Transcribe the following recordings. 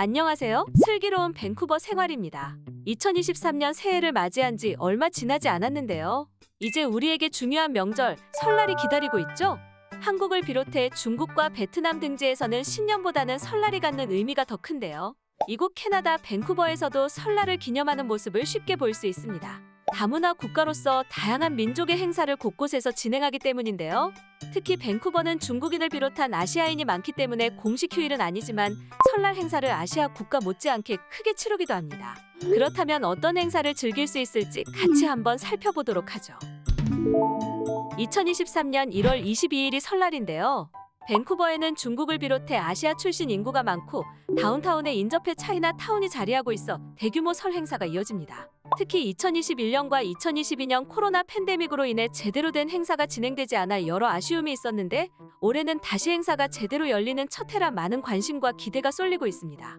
안녕하세요. 슬기로운 밴쿠버 생활입니다. 2023년 새해를 맞이한 지 얼마 지나지 않았는데요. 이제 우리에게 중요한 명절, 설날이 기다리고 있죠? 한국을 비롯해 중국과 베트남 등지에서는 신년보다는 설날이 갖는 의미가 더 큰데요. 이곳 캐나다 밴쿠버에서도 설날을 기념하는 모습을 쉽게 볼 수 있습니다. 다문화 국가로서 다양한 민족의 행사를 곳곳에서 진행하기 때문인데요. 특히 밴쿠버는 중국인을 비롯한 아시아인이 많기 때문에 공식 휴일은 아니지만 설날 행사를 아시아 국가 못지않게 크게 치르기도 합니다. 그렇다면 어떤 행사를 즐길 수 있을지 같이 한번 살펴보도록 하죠. 2023년 1월 22일이 설날인데요. 밴쿠버에는 중국을 비롯해 아시아 출신 인구가 많고 다운타운에 인접해 차이나타운이 자리하고 있어 대규모 설 행사가 이어집니다. 특히 2021년과 2022년 코로나 팬데믹으로 인해 제대로 된 행사가 진행되지 않아 여러 아쉬움이 있었는데 올해는 다시 행사가 제대로 열리는 첫 해라 많은 관심과 기대가 쏠리고 있습니다.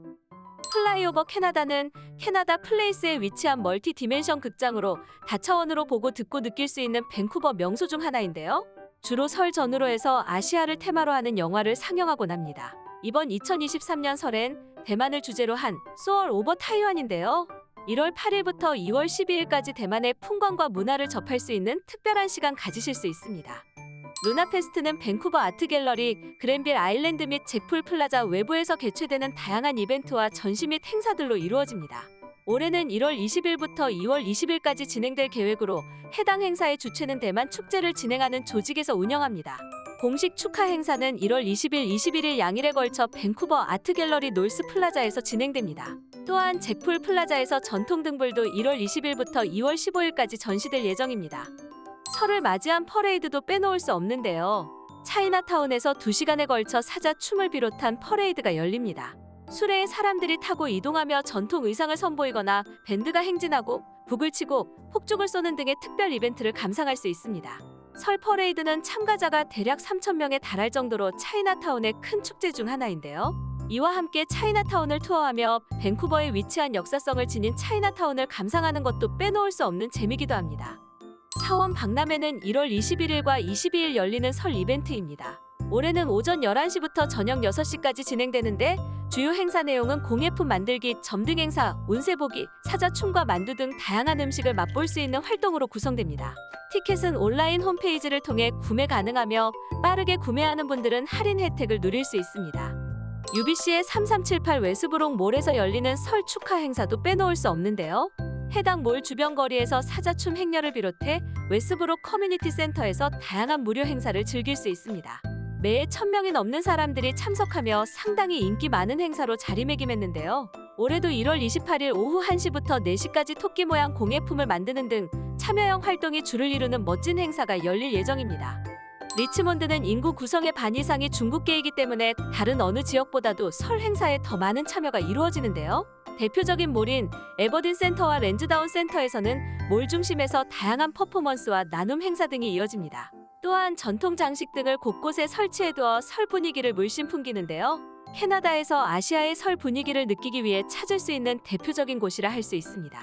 플라이오버 캐나다는 캐나다 플레이스에 위치한 멀티 디멘션 극장으로 다차원으로 보고 듣고 느낄 수 있는 밴쿠버 명소 중 하나인데요. 주로 설 전후로 해서 아시아를 테마로 하는 영화를 상영하곤 합니다. 이번 2023년 설엔 대만을 주제로 한 소얼 오버 타이완인데요. 1월 8일부터 2월 12일까지 대만의 풍광과 문화를 접할 수 있는 특별한 시간 가지실 수 있습니다. 루나페스트는 밴쿠버 아트갤러리, 그랜빌 아일랜드 및 잭풀 플라자 외부에서 개최되는 다양한 이벤트와 전시 및 행사들로 이루어집니다. 올해는 1월 20일부터 2월 20일까지 진행될 계획으로 해당 행사의 주최는 대만 축제를 진행하는 조직에서 운영합니다. 공식 축하 행사는 1월 20일, 21일 양일에 걸쳐 밴쿠버 아트갤러리 놀스 플라자에서 진행됩니다. 또한 잭풀 플라자에서 전통 등불도 1월 20일부터 2월 15일까지 전시될 예정입니다. 설을 맞이한 퍼레이드도 빼놓을 수 없는데요. 차이나타운에서 2시간에 걸쳐 사자 춤을 비롯한 퍼레이드가 열립니다. 수레에 사람들이 타고 이동하며 전통 의상을 선보이거나 밴드가 행진하고 북을 치고 폭죽을 쏘는 등의 특별 이벤트를 감상할 수 있습니다. 설 퍼레이드는 참가자가 대략 3,000명에 달할 정도로 차이나타운의 큰 축제 중 하나인데요. 이와 함께 차이나타운을 투어하며 밴쿠버에 위치한 역사성을 지닌 차이나타운을 감상하는 것도 빼놓을 수 없는 재미기도 합니다. 사원 박람회는 1월 21일과 22일 열리는 설 이벤트입니다. 올해는 오전 11시부터 저녁 6시까지 진행되는데 주요 행사 내용은 공예품 만들기, 점등 행사, 운세 보기, 사자 춤과 만두 등 다양한 음식을 맛볼 수 있는 활동으로 구성됩니다. 티켓은 온라인 홈페이지를 통해 구매 가능하며 빠르게 구매하는 분들은 할인 혜택을 누릴 수 있습니다. UBC의 3378 웨스브록 몰에서 열리는 설 축하 행사도 빼놓을 수 없는데요. 해당 몰 주변 거리에서 사자춤 행렬을 비롯해 웨스브록 커뮤니티 센터에서 다양한 무료 행사를 즐길 수 있습니다. 매해 1,000명이 넘는 사람들이 참석하며 상당히 인기 많은 행사로 자리매김했는데요. 올해도 1월 28일 오후 1시부터 4시까지 토끼 모양 공예품을 만드는 등 참여형 활동이 주를 이루는 멋진 행사가 열릴 예정입니다. 리치몬드는 인구 구성의 반 이상이 중국계이기 때문에 다른 어느 지역보다도 설 행사에 더 많은 참여가 이루어지는데요. 대표적인 몰인 에버딘 센터와 렌즈다운 센터에서는 몰 중심에서 다양한 퍼포먼스와 나눔 행사 등이 이어집니다. 또한 전통 장식 등을 곳곳에 설치해두어 설 분위기를 물씬 풍기는데요. 캐나다에서 아시아의 설 분위기를 느끼기 위해 찾을 수 있는 대표적인 곳이라 할 수 있습니다.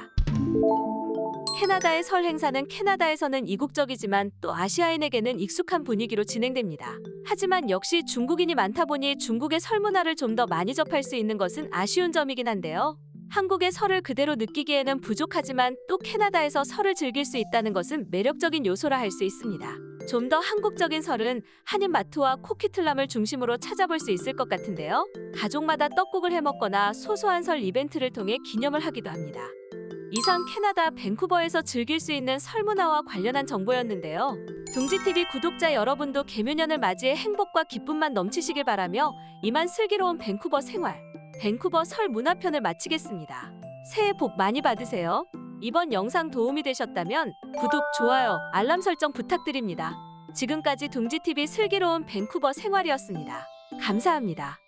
캐나다의 설 행사는 캐나다에서는 이국적이지만 또 아시아인에게는 익숙한 분위기로 진행됩니다. 하지만 역시 중국인이 많다 보니 중국의 설 문화를 좀 더 많이 접할 수 있는 것은 아쉬운 점이긴 한데요. 한국의 설을 그대로 느끼기에는 부족하지만 또 캐나다에서 설을 즐길 수 있다는 것은 매력적인 요소라 할 수 있습니다. 좀 더 한국적인 설은 한인마트와 쿠키틀람을 중심으로 찾아볼 수 있을 것 같은데요. 가족마다 떡국을 해먹거나 소소한 설 이벤트를 통해 기념을 하기도 합니다. 이상 캐나다 밴쿠버에서 즐길 수 있는 설 문화와 관련한 정보였는데요. 둥지TV 구독자 여러분도 개묘년을 맞이해 행복과 기쁨만 넘치시길 바라며 이만 슬기로운 밴쿠버 생활, 밴쿠버 설 문화편을 마치겠습니다. 새해 복 많이 받으세요. 이번 영상 도움이 되셨다면 구독, 좋아요, 알람 설정 부탁드립니다. 지금까지 둥지TV 슬기로운 밴쿠버 생활이었습니다. 감사합니다.